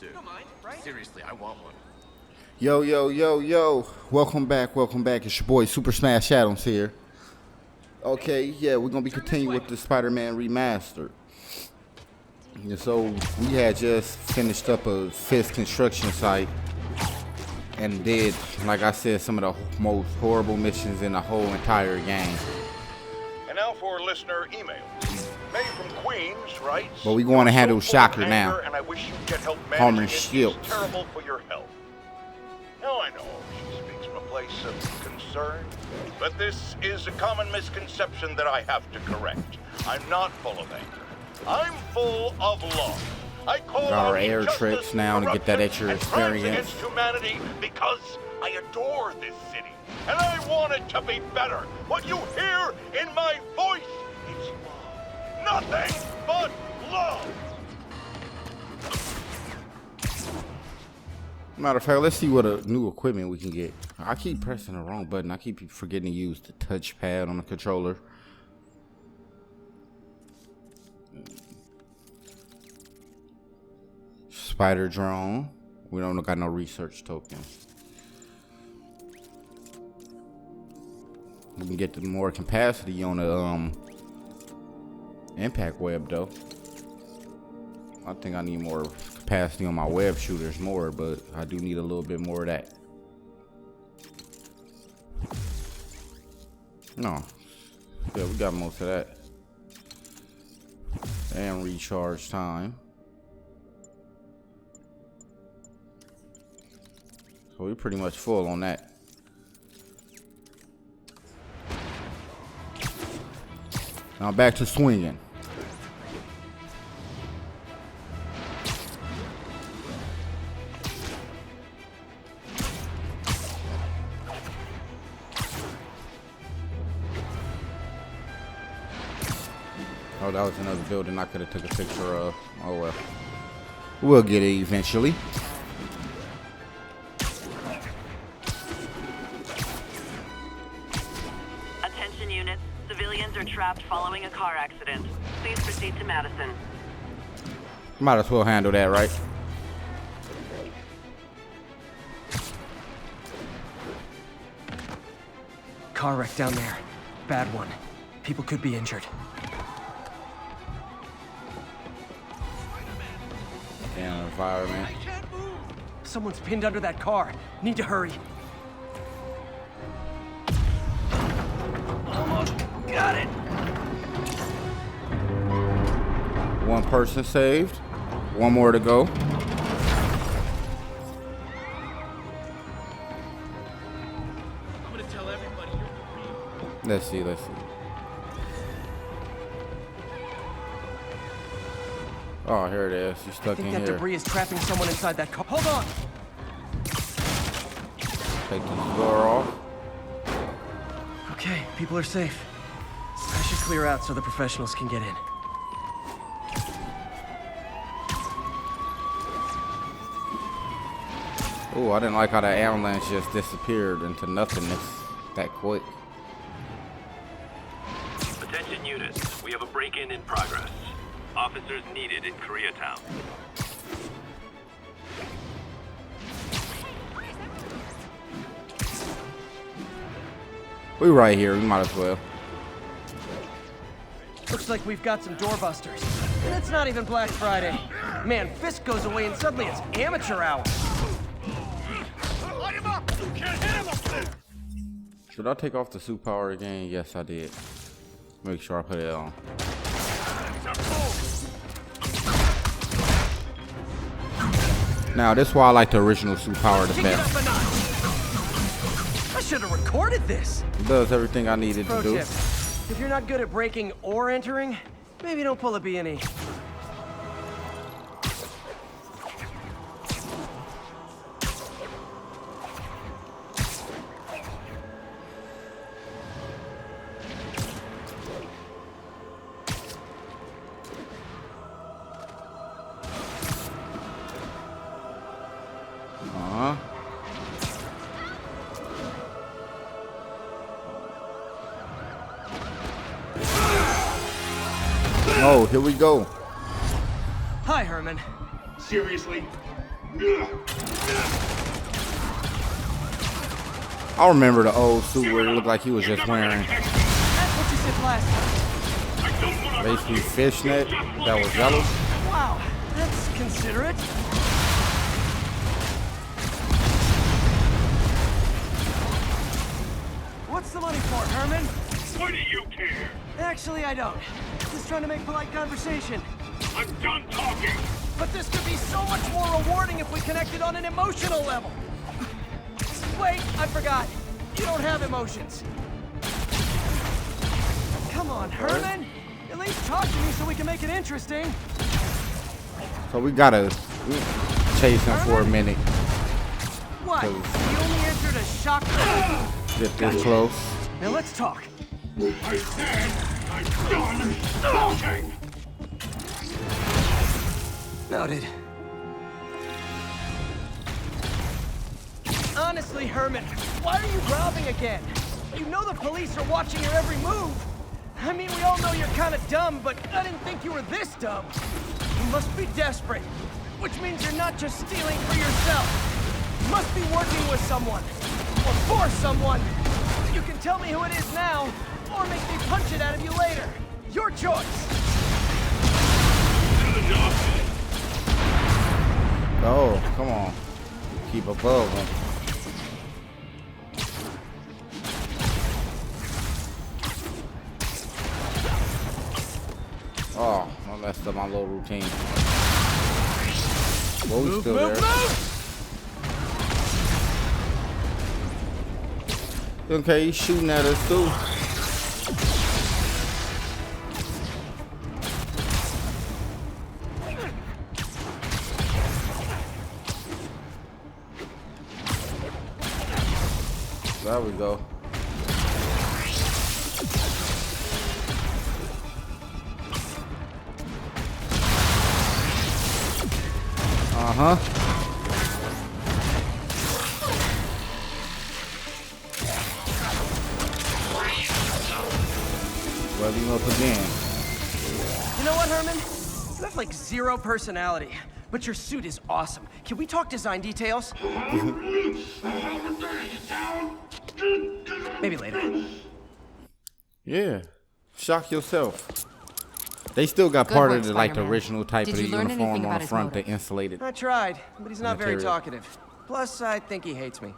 suit. Seriously, I want one. Yo, yo, yo, yo. Welcome back, welcome back. It's your boy SuperSmashAdams here. Okay, yeah, we're going to be continuing with the Spider-Man Remastered. And so, we had just finished up a 5th construction site. And did, like I said, some of the most horrible missions in the whole entire game. And now for listener email. May from Queens writes, but we're going to handle Shocker now. And I wish you get help Homer managing Shields. It's terrible for your health. Now I know she speaks from a place of concern, but this is a common misconception that I have to correct. I'm not full of anger. I'm full of love. I call Got our on air injustice, trips now to get that extra corruption, and crimes experience. against humanity because I adore this city. And I want it to be better. What you hear in my voice is love. Nothing but love. Matter of fact, let's see what new equipment we can get. I keep pressing the wrong button. I keep forgetting to use the touchpad on the controller. Spider drone. We don't got no research tokens. We can get the more capacity on the impact web though. I think I need more capacity on my web shooters more, but I do need a little bit more of that. No. Yeah, we got most of that. And recharge time. So we're pretty much full on that. Now back to swinging. Oh, that was another building I could have took a picture of. Oh well. We'll get it eventually. Attention units. Civilians are trapped following a car accident. Please proceed to Madison. Might as well handle that, right? Car wreck down there. Bad one. People could be injured. Damn environment. Someone's pinned under that car. Need to hurry. Almost got it. One person saved. One more to go. I'm gonna tell everybody you're for real. Let's see, let's see. Oh, here it is. She's I stuck think in that here. debris is trapping someone inside that car. Hold on. Take the door off. Okay, people are safe. I should clear out so the professionals can get in. Oh, I didn't like how that avalanche just disappeared into nothingness that quick. Attention units, we have a break-in in progress. Officers needed in Koreatown. We right here. We might as well. Looks like we've got some doorbusters. And it's not even Black Friday. Man, Fisk goes away and suddenly it's amateur hour. Light him up! You can't hit him up there! Should I take off the suit power again? Yes, I did. Make sure I put it on. Now, this is why I like the original suit power the Kick it up best. a notch. I should have recorded this. It does everything I needed to Pro do. tip. If you're not good at breaking or entering, maybe don't pull a B&E. Oh, here we go. Hi, Herman. Seriously? I remember the old suit where it looked like he was just wearing That's what you said last time. basically fishnet that was yellow. Wow, that's considerate. What's the money for, Herman? Why do you care? Actually, I don't. Just trying to make polite conversation. I'm done talking. But this could be so much more rewarding if we connected on an emotional level. Wait, I forgot. You don't have emotions. Come on, Herman. At least talk to me so we can make it interesting. So we gotta chase him for a minute. What? You only entered a shock. Get this close. Now let's talk. I said I'm done talking. Noted. Honestly, Herman, why are you robbing again? You know the police are watching your every move. I mean, we all know you're kind of dumb, but I didn't think you were this dumb. You must be desperate, which means you're not just stealing for yourself. You must be working with someone, or for someone. You can tell me who it is now, or make me punch it out of you later. Your choice. Oh, come on. Keep above him. Oh, I messed up my little routine. Well, he's still there. Okay, he's shooting at us too. There we go. Uh-huh. Rev him up again. You know what, Herman? You have like zero personality, but your suit is awesome. Can we talk design details? Maybe later. Yeah. Shock yourself. They still got Good part work, of the like the Spider-Man. original type Did of the you learn uniform anything on about the his front, the motive? insulated. I tried, but he's not very Material. talkative. Plus, I think he hates me.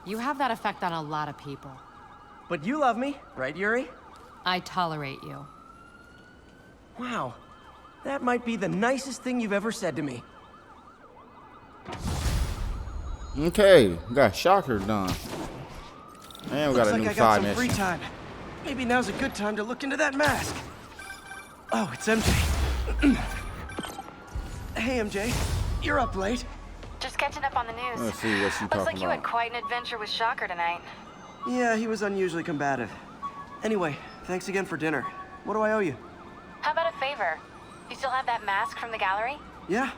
You have that effect on a lot of people. But you love me, right, Yuri? I tolerate you. Wow. That might be the nicest thing you've ever said to me. Okay, we got Shocker done. And we got Looks a like new I got side some mission. free time. Maybe now's a good time to look into that mask. Oh, it's MJ. Hey, MJ. You're up late. Just catching up on the news. Let's see what she Looks talking like you had about. quite an adventure with Shocker tonight. Yeah, he was unusually combative. Anyway, thanks again for dinner. What do I owe you? How about a favor? You still have that mask from the gallery? Yeah.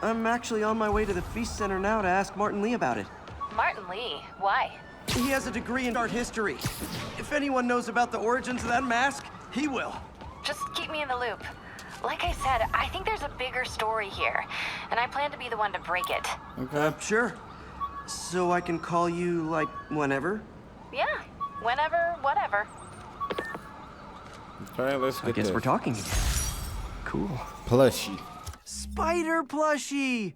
I'm actually on my way to the Feast Center now to ask Martin Lee about it. Martin Lee? Why? He has a degree in art history. If anyone knows about the origins of that mask, he will. Just keep me in the loop. Like I said, I think there's a bigger story here, and I plan to be the one to break it. Okay. Sure. So I can call you, like, whenever? Yeah, whenever, whatever. Okay, let's I get guess this. we're talking again. Cool. Plushie. Spider plushie!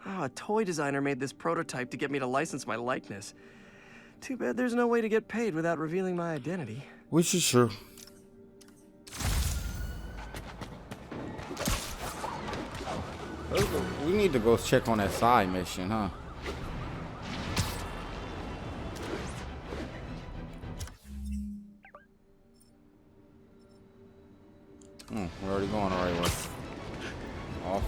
Oh, a toy designer made this prototype to get me to license my likeness. Too bad there's no way to get paid without revealing my identity. Which is true. We need to go check on that side mission, huh? We're already going the right way. Awesome.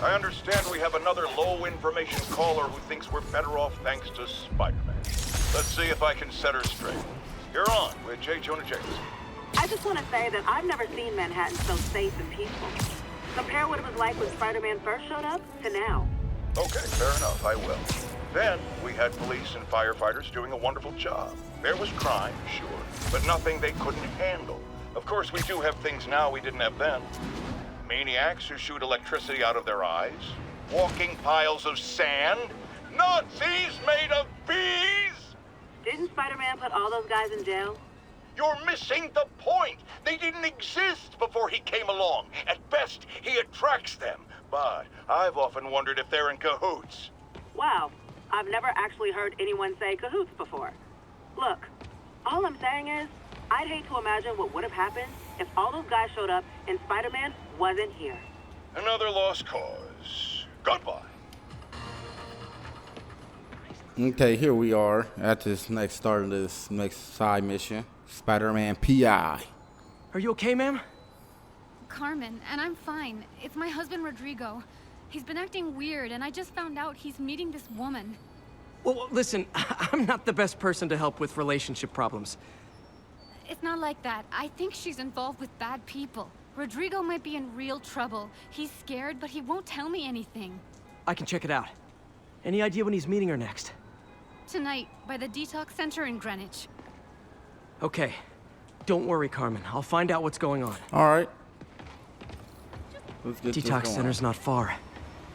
I understand we have another low information caller who thinks we're better off thanks to Spider-Man. Let's see if I can set her straight. You're on with J. Jonah Jameson. I just want to say that I've never seen Manhattan so safe and peaceful. Compare what it was like when Spider-Man first showed up to now. Okay, fair enough, I will. Then we had police and firefighters doing a wonderful job. There was crime, sure, but nothing they couldn't handle. Of course, we do have things now we didn't have then. Maniacs who shoot electricity out of their eyes, walking piles of sand, Nazis made of bees! Didn't Spider-Man put all those guys in jail? You're missing the point. They didn't exist before he came along. At best, he attracts them. But I've often wondered if they're in cahoots. Wow, I've never actually heard anyone say cahoots before. Look, all I'm saying is, I'd hate to imagine what would have happened if all those guys showed up and Spider-Man wasn't here. Another lost cause. Goodbye. Okay, here we are at this next start of this next side mission. Spider-Man PI. Are you okay, ma'am? Carmen, and I'm fine. It's my husband, Rodrigo. He's been acting weird, and I just found out he's meeting this woman. Well, listen, I'm not the best person to help with relationship problems. It's not like that. I think she's involved with bad people. Rodrigo might be in real trouble. He's scared, but he won't tell me anything. I can check it out. Any idea when he's meeting her next? Tonight, by the detox center in Greenwich. Okay. Don't worry, Carmen. I'll find out what's going on. All right. Let's get this Detox going. center's not far.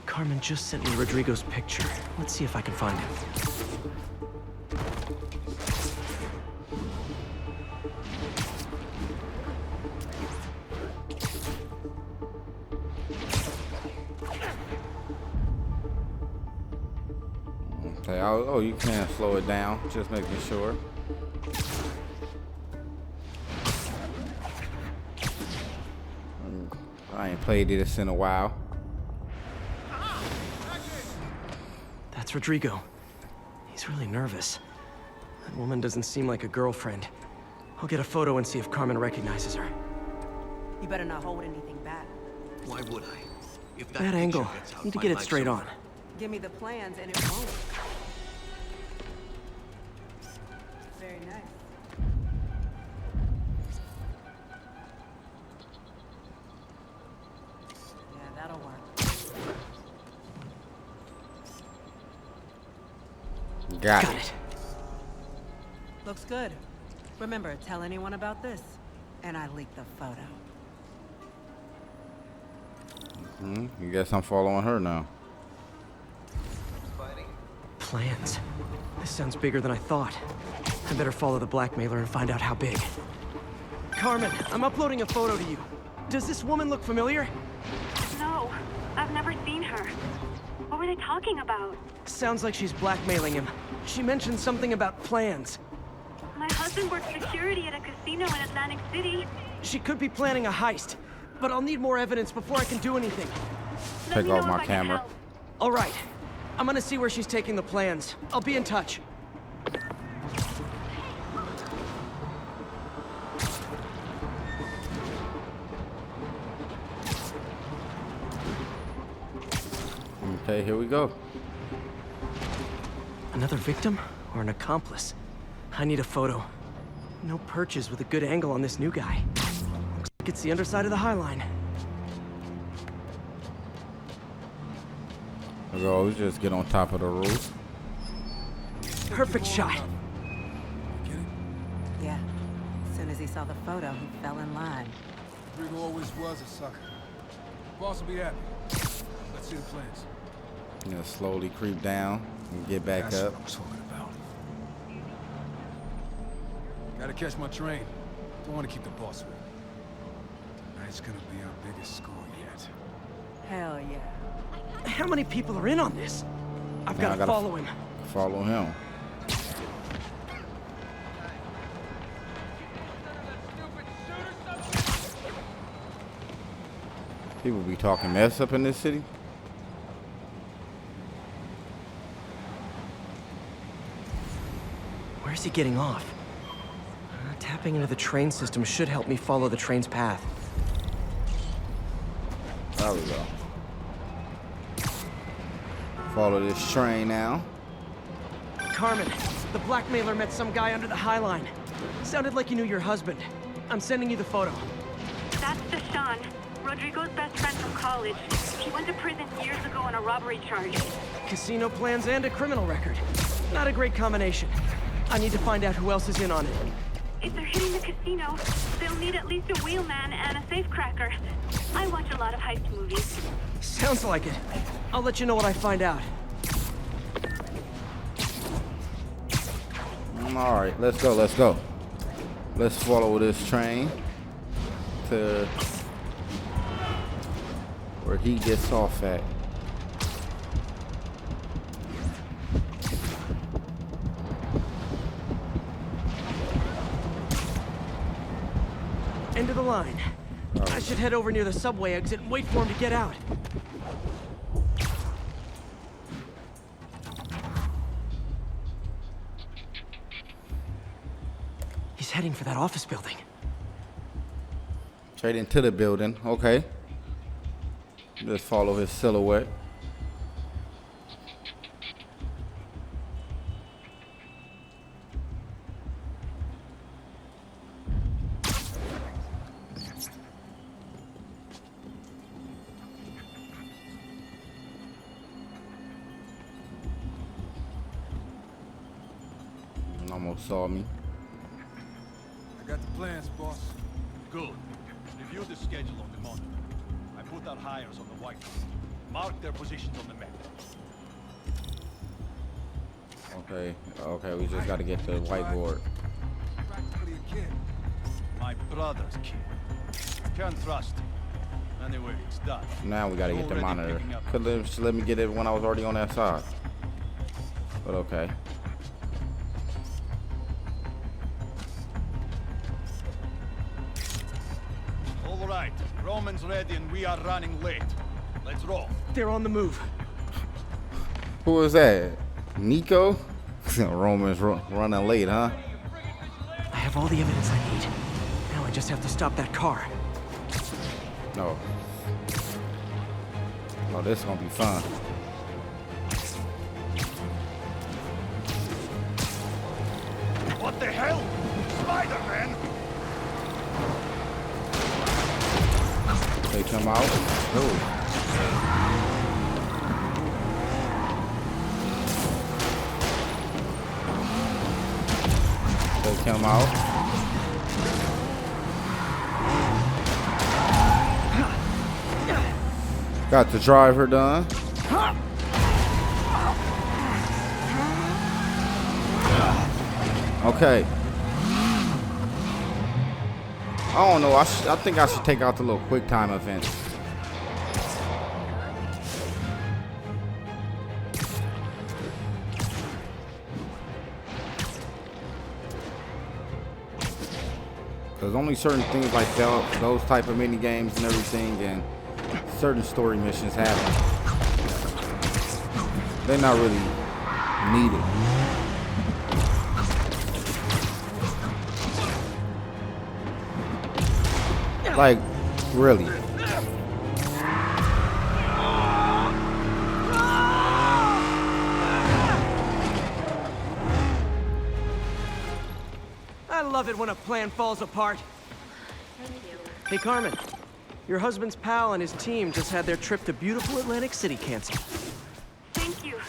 Carmen just sent me Rodrigo's picture. Let's see if I can find him. Okay, oh, you can slow it down. Just making sure. I ain't played this in a while. That's Rodrigo. He's really nervous. That woman doesn't seem like a girlfriend. I'll get a photo and see if Carmen recognizes her. You better not hold anything back. Why would I? If Bad angle. Need to get it straight on. Give me the plans and it won't. Very nice. Yeah, that'll work. Got Got it. it. Looks good. Remember, tell anyone about this, and I leak the photo. I guess I'm following her now. Plans. This sounds bigger than I thought. I better follow the blackmailer and find out how big. Carmen, I'm uploading a photo to you. Does this woman look familiar? No, I've never seen her. What were they talking about? Sounds like she's blackmailing him. She mentioned something about plans. My husband works security at a casino in Atlantic City. She could be planning a heist, but I'll need more evidence before I can do anything. Let Take me off know my if I can camera. help. All right. I'm gonna see where she's taking the plans. I'll be in touch. Okay, here we go. Another victim or an accomplice? I need a photo. No perches with a good angle on this new guy. Looks like it's the underside of the High Line. We'll always just get on top of the roof. Perfect shot. Yeah. As soon as he saw the photo, he fell in line. Rodrigo always was a sucker. Boss will be happy. Let's see the plans. You know, slowly creep down and get back That's up. what I'm talking about. Gotta catch my train. Don't want to keep the boss with. Tonight's gonna be our biggest score yet. Hell yeah. How many people are in on this? I've Now I got to gotta follow him. Follow him. People be talking mess up in this city. Where's he getting off? Tapping into the train system should help me follow the train's path. There we go. Follow this train now. Carmen, the blackmailer met some guy under the High Line. Sounded like you knew your husband. I'm sending you the photo. That's Deshaun, Rodrigo's best friend from college. He went to prison years ago on a robbery charge. Casino plans and a criminal record. Not a great combination. I need to find out who else is in on it. If they're hitting the casino, they'll need at least a wheelman and a safecracker. I watch a lot of heist movies. Sounds like it. I'll let you know what I find out. All right, let's go. Let's follow this train to where he gets off at. End of the line. I should head over near the subway exit and wait for him to get out. He's heading for that office building. Straight into the building. Okay. Just follow his silhouette. Almost saw me. I got the plans, boss. Good. Review the schedule on the monitor. I put our hires on the whiteboard. Mark their positions on the map. Okay, we just gotta get to the whiteboard. Practically a kid. My brother's kid. Can't trust him. Anyway, it's done. Now we gotta get the Already monitor. picking up. Could just let me get it when I was already on that side. But okay. All right, Roman's ready and we are running late. Let's roll. They're on the move. Who was that? Nico? Roman's running late, huh? I have all the evidence I need. Now I just have to stop that car. No. Oh, this is gonna be fun. What the hell? Spider-Man! They come out. Oh. They come out. Got the driver done. Okay. I don't know. I think I should take out the little quick time event. There's only certain things like that, those type of mini games and everything, and certain story missions happen. They're not really needed. Like, really. I love it when a plan falls apart. Hey, Carmen. Your husband's pal and his team just had their trip to beautiful Atlantic City canceled. Thank you.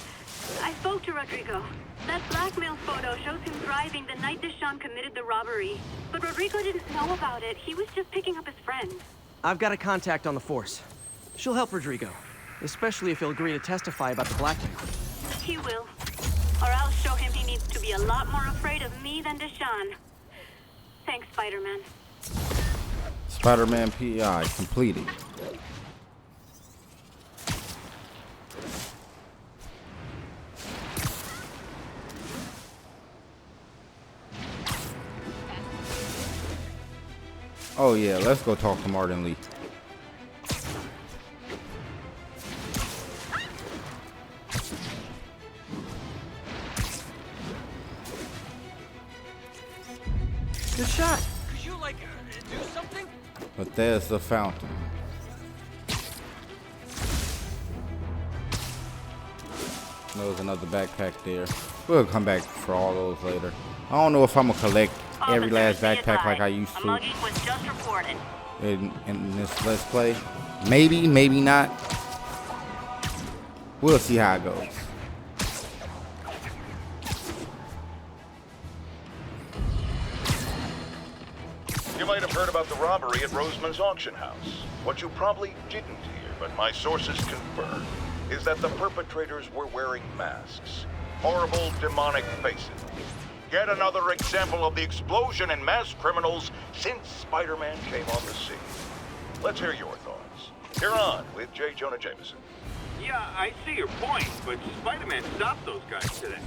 I spoke to Rodrigo. That blackmail photo shows him driving the night Deshaun committed the robbery. But Rodrigo didn't know about it. He was just picking up his friend. I've got a contact on the force. She'll help Rodrigo, especially if he'll agree to testify about the blackmail. He will. Or I'll show him he needs to be a lot more afraid of me than Deshaun. Thanks, Spider-Man. Spider-Man PI completed. Oh yeah, let's go talk to Martin Lee. Good shot. Could you, like, do something? But there's the fountain. There's another backpack there. We'll come back for all those later. I don't know if I'm gonna collect every last backpack like I used to was just reported. in this Let's Play. Maybe, maybe not. We'll see how it goes. You might have heard about the robbery at Roseman's auction house. What you probably didn't hear, but my sources confirm, is that the perpetrators were wearing masks. Horrible, demonic faces. Yet another example of the explosion in mass criminals since Spider-Man came on the scene. Let's hear your thoughts. You're on with J. Jonah Jameson. Yeah, I see your point, but Spider-Man stopped those guys today.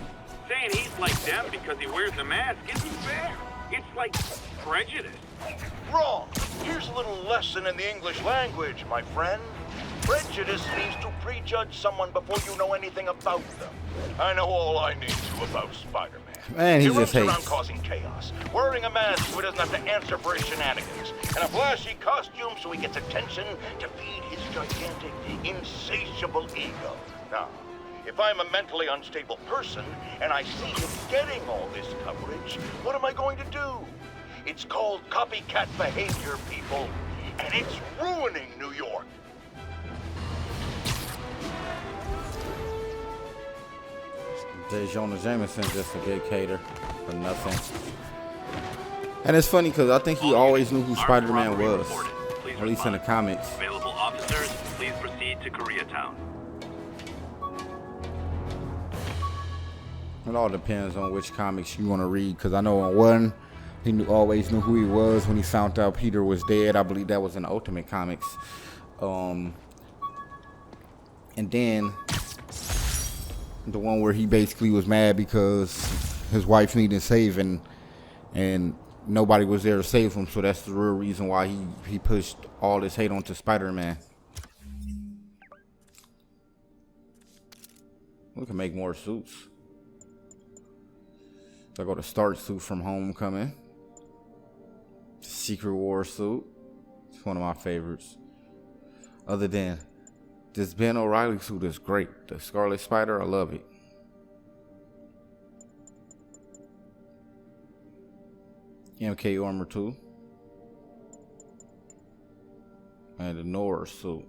Saying he's like them because he wears a mask isn't fair. It's like prejudice. Wrong. Here's a little lesson in the English language, my friend. Prejudice means to prejudge someone before you know anything about them. I know all I need to about Spider-Man. Man, he He just runs around hates. causing chaos, wearing a mask so he doesn't have to answer for his shenanigans, and a flashy costume so he gets attention to feed his gigantic, insatiable ego. Now, if I'm a mentally unstable person and I see him getting all this coverage, what am I going to do? It's called copycat behavior, people, and it's ruining New York. J. Jonah Jameson just a big hater for nothing. And it's funny because I think he always knew who Spider-Man was, at least in the comics. Available officers, please proceed to Koreatown. It all depends on which comics you want to read, because I know on one, he always knew who he was when he found out Peter was dead. I believe that was in Ultimate Comics. And then the one where he basically was mad because his wife needed saving and nobody was there to save him. So that's the real reason why he pushed all this hate onto Spider-Man. We can make more suits. I got a Stark suit from Homecoming. Secret War suit. It's one of my favorites. Other than this Ben O'Reilly suit is great. The Scarlet Spider, I love it. MK Armor 2. And the Nora suit.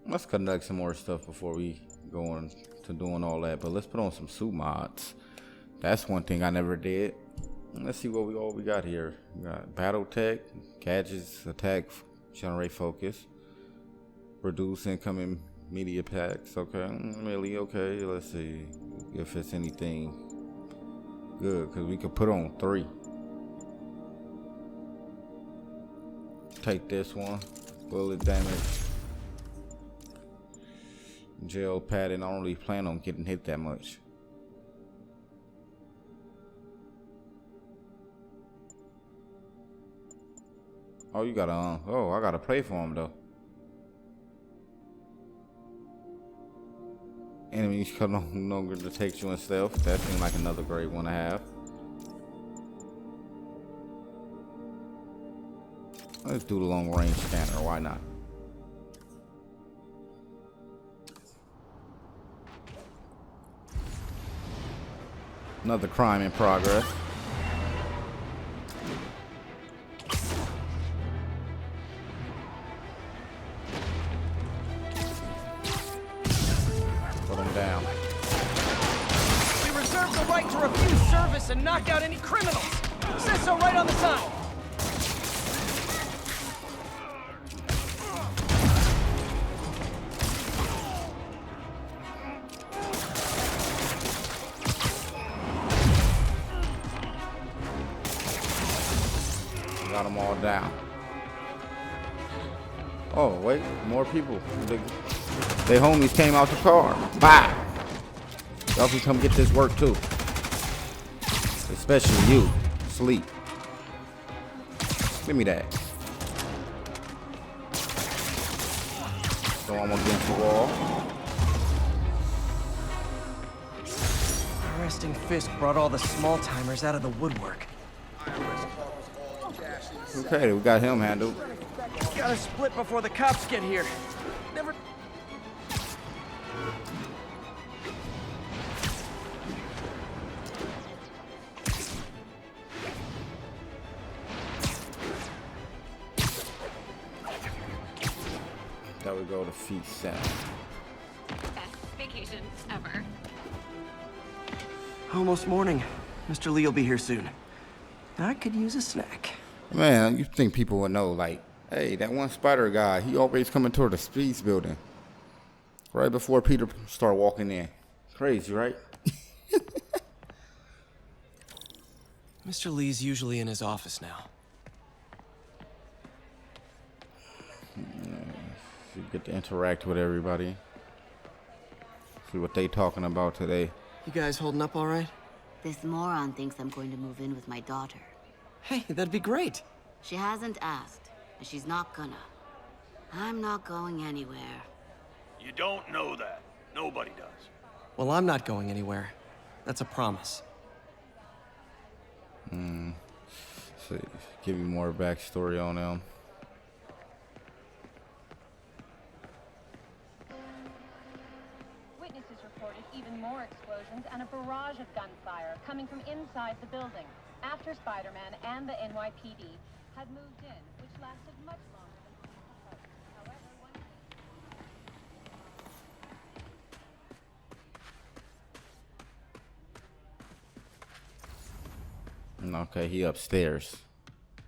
Let's conduct some more stuff before we go on to doing all that. But let's put on some suit mods. That's one thing I never did. Let's see what we got here. We got battle tech, gadgets, attack, generate focus, reduce incoming media packs. Okay, really okay. Let's see if it's anything good, because we could put on 3. Take this one, bullet damage, gel padding. I don't really plan on getting hit that much. Oh, you gotta, I gotta pay for him though. Enemies can no longer detect you in stealth. That seems like another great one to have. Let's do the long range scanner, why not? Another crime in progress. Put him down. We reserve the right to refuse service and knock out any criminals. It says so right on the sign. Got them all down. Oh, wait, more people. They homies came out the car. Bye. Y'all can come get this work too. Especially you. Sleep. Give me that. Throw him against the wall. Resting Fisk brought all the small timers out of the woodwork. Okay, we got him handled. Gotta split before the cops get here. Never. Shall we go to Feast Sound? Best vacation ever. Almost morning. Mr. Lee will be here soon. I could use a snack. Man, you think people would know, like, hey, that one spider guy, he always coming toward the Speeds building. Right before Peter start walking in. Crazy, right? Mr. Lee's usually in his office now. You get to interact with everybody. See what they talking about today. You guys holding up all right? This moron thinks I'm going to move in with my daughter. Hey, that'd be great. She hasn't asked, and she's not gonna. I'm not going anywhere. You don't know that. Nobody does. Well, I'm not going anywhere. That's a promise. So, give you more backstory on them. Witnesses reported even more explosions and a barrage of gunfire coming from inside the building after Spider-Man and the NYPD had moved in, which lasted much longer than people hoped. However, Okay, he upstairs.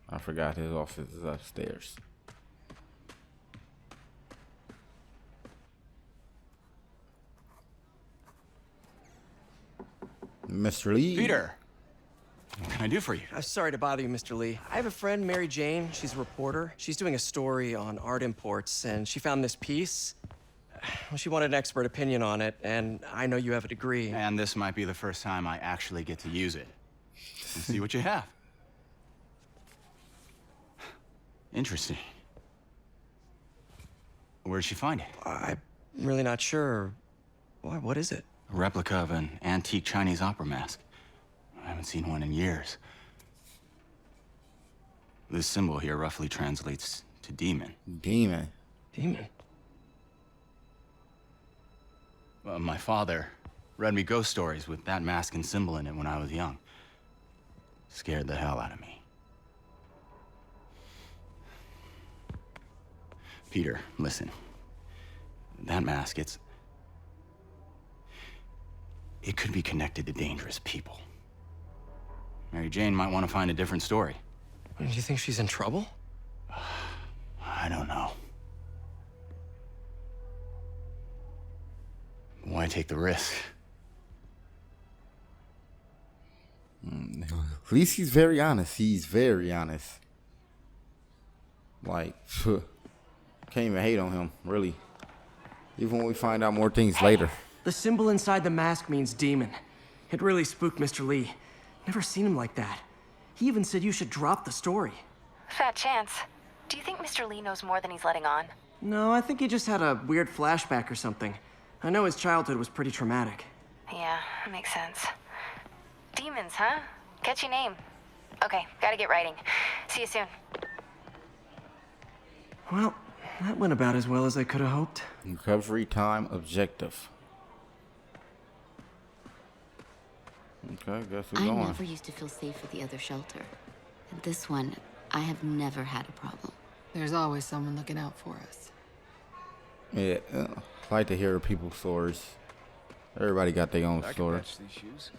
I forgot his office is upstairs. Mr. Lee. Peter, what can I do for you? I'm sorry to bother you, Mr. Lee. I have a friend, Mary Jane. She's a reporter. She's doing a story on art imports, and she found this piece. Well, she wanted an expert opinion on it, and I know you have a degree. And this might be the first time I actually get to use it. Let's see what you have. Interesting. Where'd she find it? I'm really not sure. Why, what is it? A replica of an antique Chinese opera mask. I haven't seen one in years. This symbol here roughly translates to demon. Demon? Demon? Well, my father read me ghost stories with that mask and symbol in it when I was young. Scared the hell out of me. Peter, listen. That mask, it could be connected to dangerous people. Mary Jane might want to find a different story. Do you think she's in trouble? I don't know. Why take the risk? At least he's very honest. He's very honest. Like, can't even hate on him, really. Even when we find out more things later. The symbol inside the mask means demon. It really spooked Mr. Lee. Never seen him like that. He even said you should drop the story. Fat chance. Do you think Mr. Lee knows more than he's letting on? No, I think he just had a weird flashback or something. I know his childhood was pretty traumatic. Yeah, that makes sense. Demons, huh? Catchy name. Okay, gotta get writing. See you soon. Well, that went about as well as I could have hoped. Recovery time objective. Okay, guess we're going. I never used to feel safe at the other shelter. At this one, I have never had a problem. There's always someone looking out for us. Yeah, I like to hear people's stories. Everybody got their own I can story. match these shoes.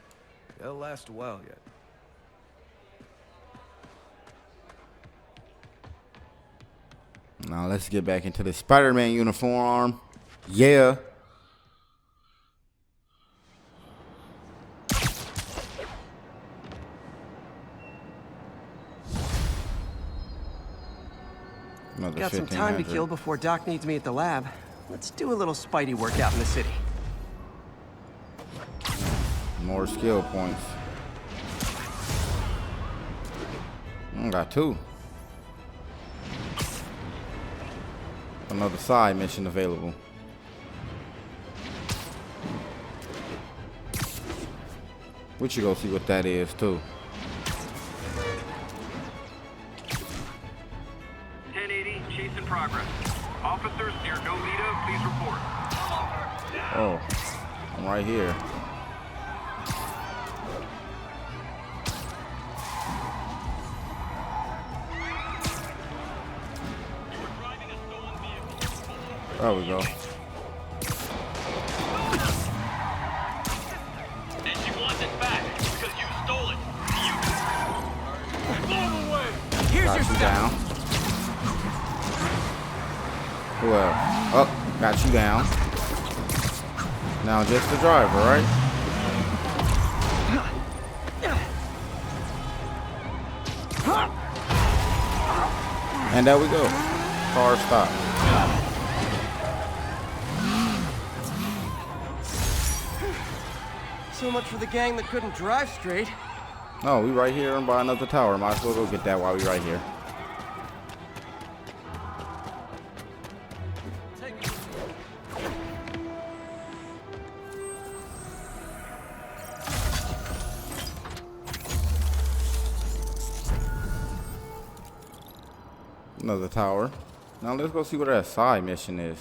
They'll last a while yet. Now let's get back into the Spider-Man uniform. Yeah. Got some time to kill before Doc needs me at the lab. Let's do a little Spidey workout in the city. More skill points. Got 2. Another side mission available. We should go see what that is too. 1080, chase in progress. Officers near Novita, please report. Oh, I'm right here. There we go. And she wants it back because you stole it. Blow him away. Here's Got your you stuff. down. Well, oh, got you down. Now just the driver, right? And there we go. Car stopped. So much for the gang that couldn't drive straight. No, we right here by another tower. Might as well go get that while we right here. Another tower. Now let's go see what that side mission is.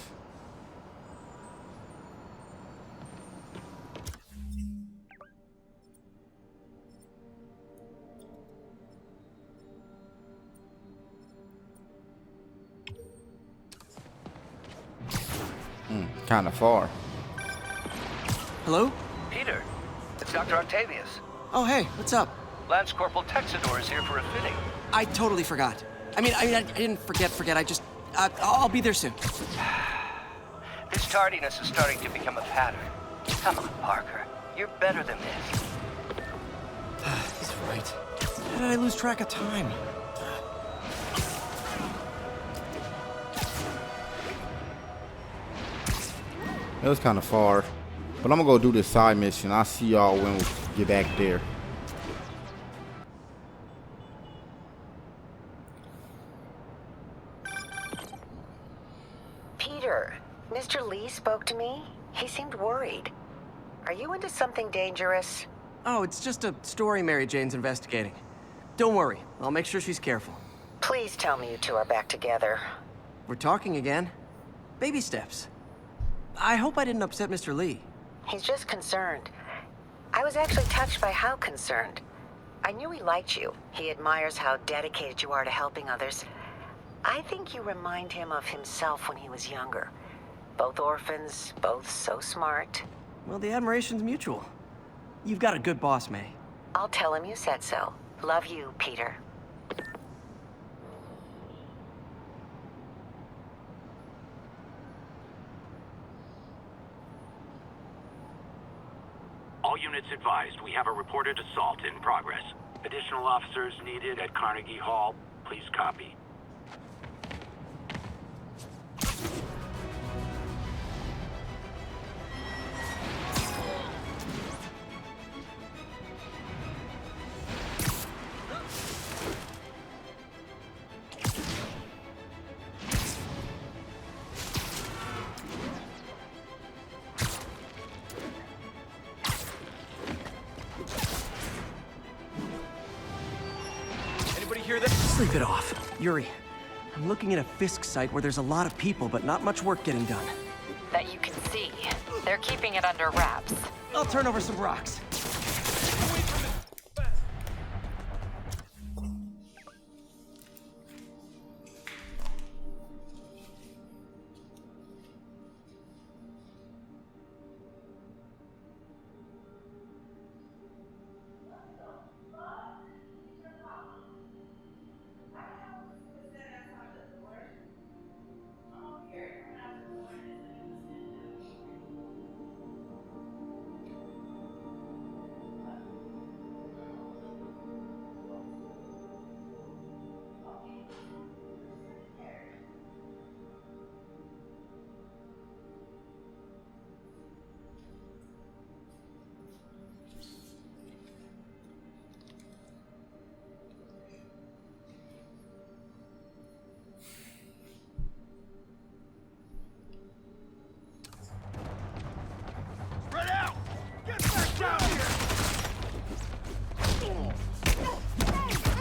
Kind of far. Hello? Peter, it's Dr. Octavius. Oh, hey, what's up? Lance Corporal Texador is here for a fitting. I totally forgot. I didn't forget. I'll be there soon. This tardiness is starting to become a pattern. Come on, Parker. You're better than this. He's right. How did I lose track of time? It was kind of far, but I'm gonna go do this side mission. I'll see y'all when we get back there. Peter, Mr. Lee spoke to me. He seemed worried. Are you into something dangerous? Oh, it's just a story Mary Jane's investigating. Don't worry, I'll make sure she's careful. Please tell me you two are back together. We're talking again. Baby steps. I hope I didn't upset Mr. Lee. He's just concerned. I was actually touched by how concerned. I knew he liked you. He admires how dedicated you are to helping others. I think you remind him of himself when he was younger. Both orphans, both so smart. Well, the admiration's mutual. You've got a good boss, May. I'll tell him you said so. Love you, Peter. All units advised, we have a reported assault in progress. Additional officers needed at Carnegie Hall. Please copy. Sleep it off. Yuri, I'm looking at a Fisk site where there's a lot of people, but not much work getting done. That you can see. They're keeping it under wraps. I'll turn over some rocks.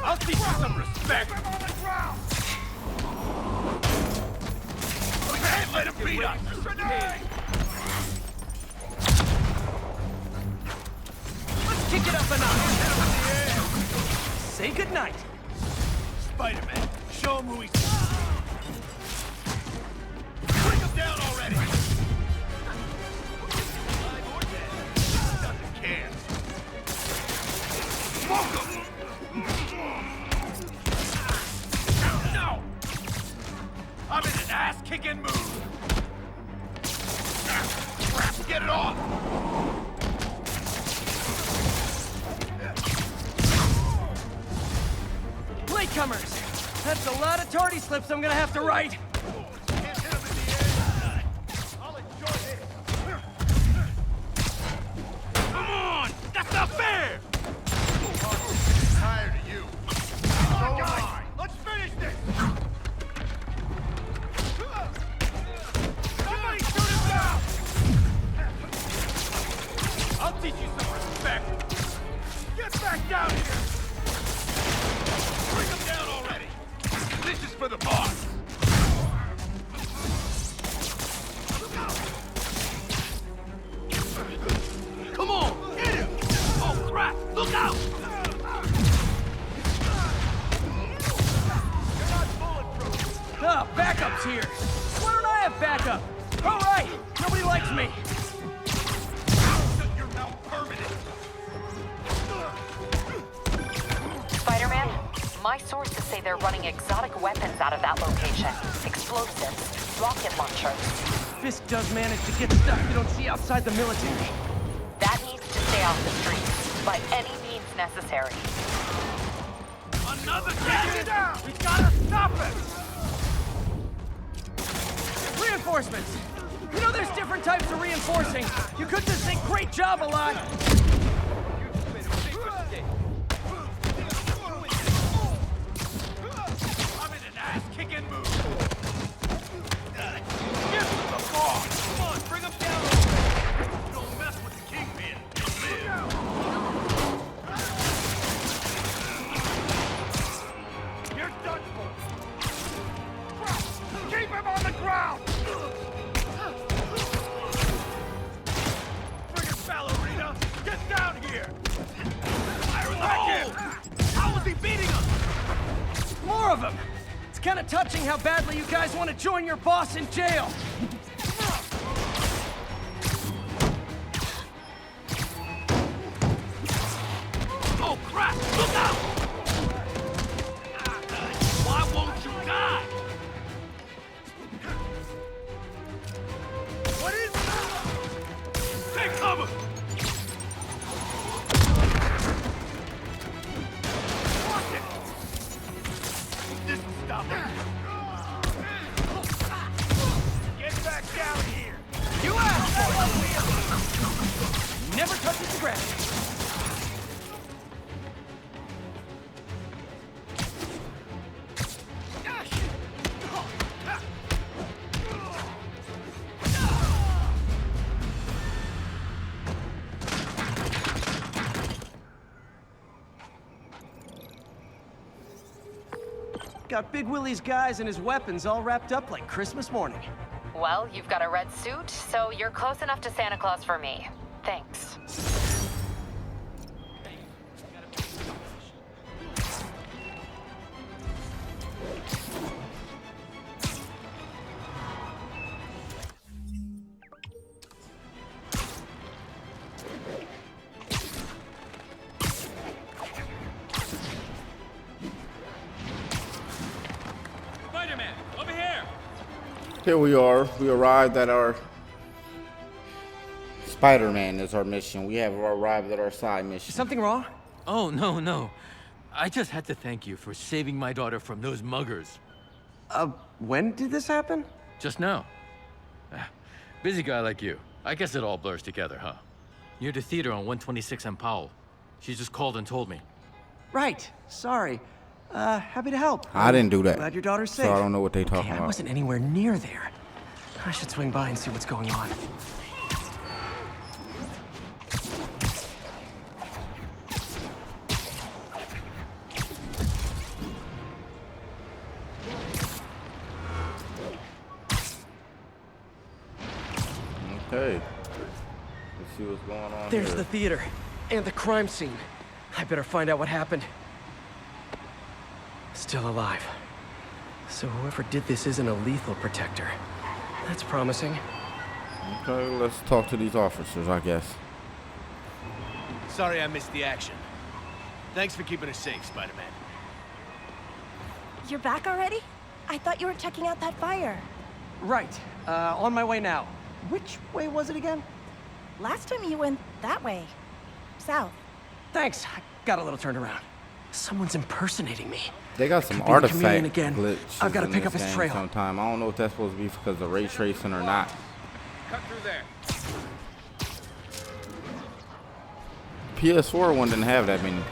I'll teach you some respect. We can't let him beat us. Let's kick it up a notch. Say goodnight. Spider-Man, show him who he's... Bring him down already! it off! Latecomers! That's a lot of tardy slips I'm gonna have to write. Come on! That's not fair! I'm tired of you. So am I. Let's finish this! Somebody shoot him down! I'll teach you some respect. Get back down here! Bring him down already! This is for the boss! Come on! Hit him! Oh crap! Look out! Ah, backup's here. Why don't I have backup? All right, nobody likes me. You're now permanent! Spider-Man, my sources say they're running exotic weapons out of that location. Explosives, rocket launchers. Fisk does manage to get stuff you don't see outside the military. That needs to stay off the streets, by any means necessary. Another down! We gotta stop it! Reinforcements! You know there's different types of reinforcing. You could just say great job a lot. I'm in an ass-kicking mood! Give him the ball! Come on, bring him down! Don't mess with the kingpin and live! You're done for! Keep him on the ground! Friggin' ballerina! Get down here! Fire like him! How was he beating us? More of them. It's kind of touching how badly you guys want to join your boss in jail. Oh crap! Look out! Why won't you die? What is that? Take cover! Watch it! This will stop it. Get back down here! You asked for it. Never touches the ground. Got Big Willie's guys and his weapons all wrapped up like Christmas morning. Well, you've got a red suit, so you're close enough to Santa Claus for me. Thanks. Spider-Man, over here! Here we are. We arrived at our... Spider-Man is our mission. We have arrived at our side mission. Something wrong? Oh, no. I just had to thank you for saving my daughter from those muggers. When did this happen? Just now. Busy guy like you. I guess it all blurs together, huh? Near the theater on 126 and Powell. She just called and told me. Right. Sorry. Happy to help. I didn't do that. Glad your daughter's safe. So I don't know what they talking I about. wasn't anywhere near there. I should swing by and see what's going on. Okay. Let's see what's going on There's here. the theater. And the crime scene. I better find out what happened. Still alive. So whoever did this isn't a lethal protector. That's promising. Okay, let's talk to these officers, I guess. Sorry I missed the action. Thanks for keeping us safe, Spider-Man. You're back already? I thought you were checking out that fire. Right. On my way now. Which way was it again? Last time you went that way. South. Thanks. I got a little turned around. Someone's impersonating me. They got some Could be the artifact chameleon again. glitches I've got to in pick up this his game trail. sometime. I don't know if that's supposed to be because of ray tracing or not. Cut through there. PS4 one didn't have that many.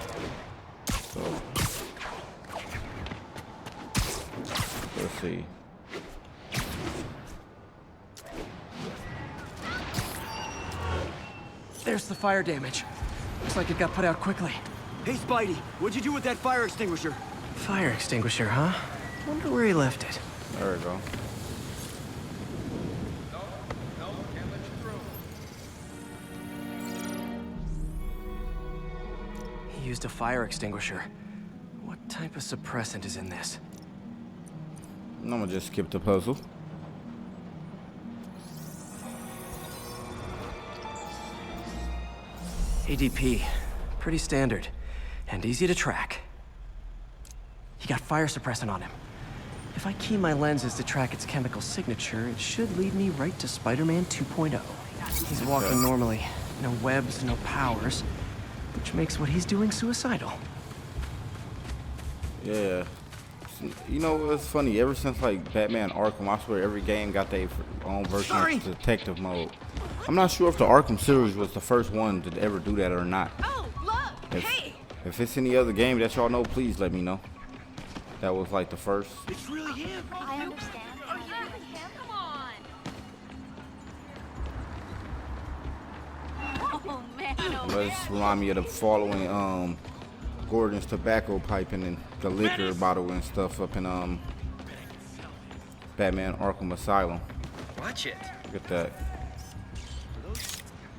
So let's see. There's the fire damage. Looks like it got put out quickly. Hey, Spidey, what'd you do with that fire extinguisher? Fire extinguisher, huh? Wonder where he left it. There we go. He used a fire extinguisher. What type of suppressant is in this? I'm gonna just skip the puzzle. ADP. Pretty standard. And easy to track. He got fire suppressant on him. If I key my lenses to track its chemical signature, it should lead me right to Spider-Man 2.0. He's walking normally. No webs, no powers. Which makes what he's doing suicidal. Yeah. You know what's funny? Ever since like Batman Arkham, I swear every game got their own version of detective mode. I'm not sure if the Arkham series was the first one to ever do that or not. Oh, look! Hey! If it's any other game that y'all know, please let me know. That was like the first. It's really him. I understand. Are you really him? Come on! Oh, man. Oh, Let's remind me of the following Gordon's tobacco piping and the liquor bottle and stuff up in Batman Arkham Asylum. Watch it. Look at that.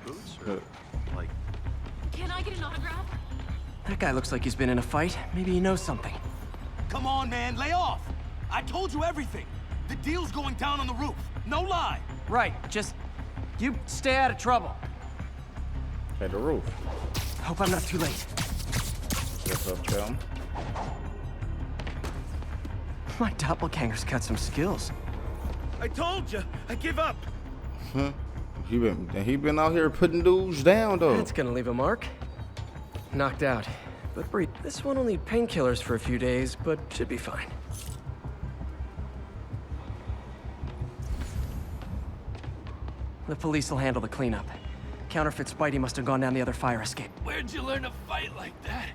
Boots or like... Can I get an autograph? That guy looks like he's been in a fight. Maybe he knows something. Come on, man, lay off. I told you everything. The deal's going down on the roof. No lie. Right, just... you stay out of trouble. At the roof. Hope I'm not too late. What's up, Tom? My doppelganger's got some skills. I told you. I give up. Huh? He been out here putting dudes down though. That's gonna leave a mark. Knocked out. But breathe. This one will need painkillers for a few days, but should be fine. The police will handle the cleanup. Counterfeit Spidey must have gone down the other fire escape. Where'd you learn to fight like that?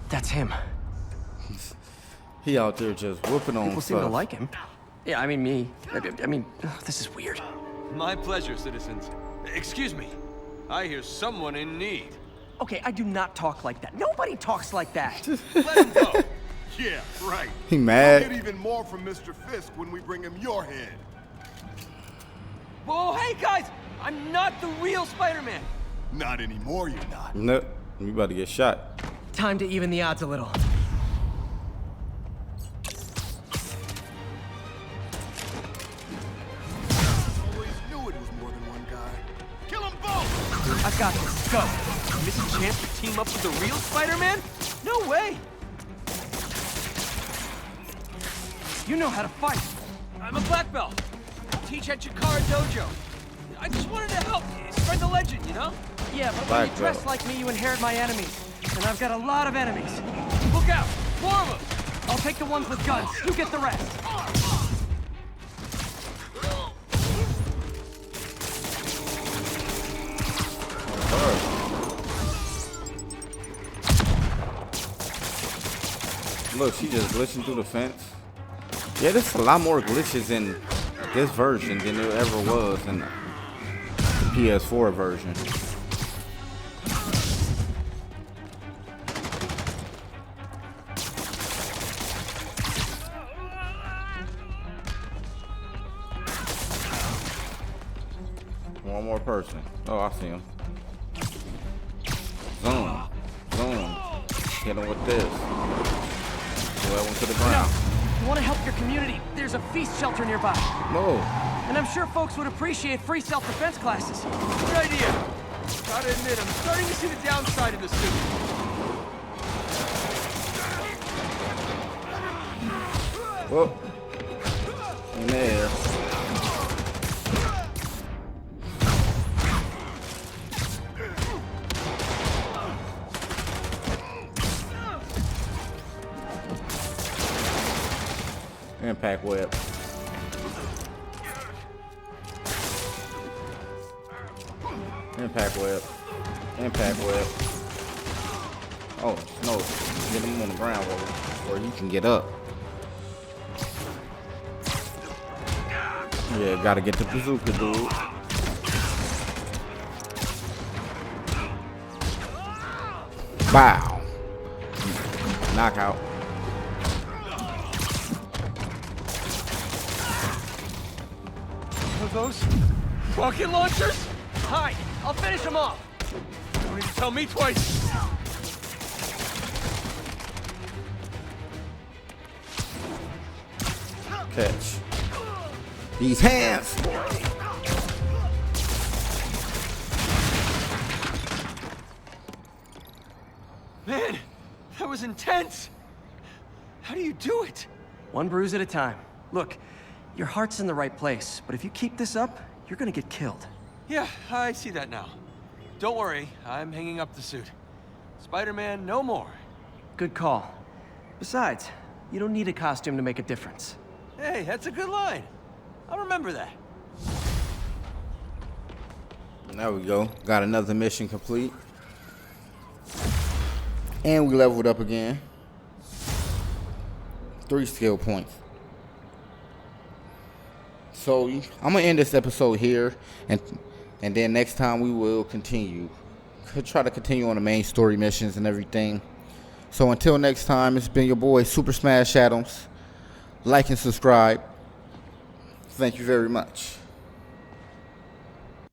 That's him. He out there just whooping on People seem to stuff. like him. Yeah, I mean me. I mean, this is weird. My pleasure, citizens. Excuse me. I hear someone in need. Okay, I do not talk like that. Nobody talks like that. Let him go. Yeah, right. He mad. You'll get even more from Mr. Fisk when we bring him your head. Whoa, hey guys! I'm not the real Spider-Man. Not anymore, you're not. Nope. You about to get shot. Time to even the odds a little. Always knew it was more than one guy. Kill them both! I've got this. Go. Miss a chance to team up with the real Spider-Man? No way! You know how to fight. I'm a black belt. Teach at Chikara Dojo. I just wanted to help spread the legend, you know? Yeah, but when Black you dress belt. like me, you inherit my enemies. And I've got a lot of enemies. Look out! More of them! I'll take the ones with guns. You get the rest. Look, she just glitching through the fence. Yeah, there's a lot more glitches in this version than there ever was in the PS4 version. One more person. Oh, I see him. Zoom. Zoom. Hit him with this. Throw that one to the ground. You want to help your community? There's a feast shelter nearby. No. And I'm sure folks would appreciate free self-defense classes. Good idea. Gotta admit, I'm starting to see the downside of the suit. Whoop. In there. Impact web. Impact web. Impact web. Oh, no. Get him on the ground, or you can get up. Yeah, gotta get the bazooka, dude. Bow. Knockout. Are those rocket launchers? Hide! I'll finish them off! Don't need to tell me twice! Catch. These hands! Man, that was intense! How do you do it? One bruise at a time. Look, your heart's in the right place, but if you keep this up, you're gonna get killed. Yeah, I see that now. Don't worry, I'm hanging up the suit. Spider-Man, no more. Good call. Besides, you don't need a costume to make a difference. Hey, that's a good line. I'll remember that. There we go. Got another mission complete. And we leveled up again. 3 skill points. So I'm gonna end this episode here, and then next time we will continue. Could try to continue on the main story missions and everything. So until next time, it's been your boy SuperSmashAdams. Like and subscribe. Thank you very much.